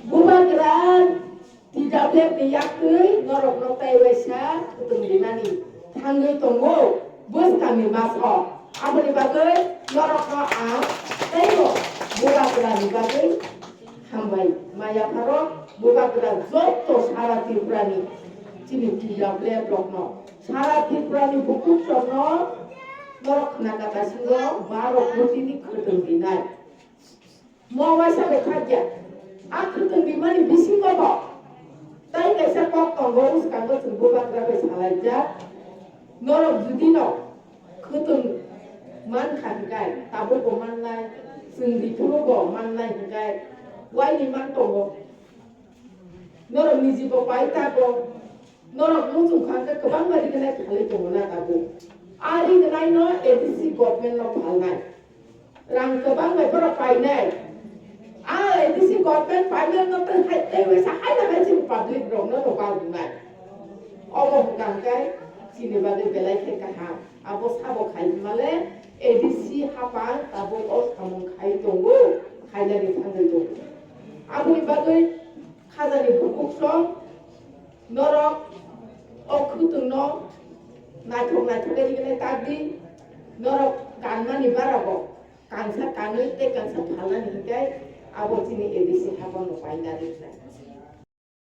Bubageran tidak boleh diyakui norok notai wesa ketumdinani tanggai tunggu bus kami masuk apa dibagai norok noa tengok bubageran dibagai hambai maya parok bubageran zoto syarat berani sini tidak boleh blok no syarat berani buku no norok kena kata singo marok butini ketumdinani mau wesa bekerja 아무튼 비만이 미신 거 봐. 땅에서 꺾어 먹을 간거 정보가 그렇게 살아있자. 너는 누디노 그것은 만 간가이 따보고 만나이 승리 들어보 만나이 간가이 와이니만 또고 너는 네 집어 와이타고 너는 무슨 간가 그 방법이 그냥 달리지 못하다고 아리 그나이 너 MDC government 발나이 랑 그 방법이 그렇게 파이나이 MDC government final nó tới hai đây với hai là hai chữ public rồi nó đâu vào được này một cái xin để vào đây về lại cái hàng abo 사보 khai mà lấy MDC 하방 abo os kamu khai tunggu khai dari tanggal tu abo ibagai khazani bukukso norok kutung no naik dari cái tadi norok kanman ibarabo kansa kanui te kansa phalan hikai 아버지는 MDC 학원 파이나를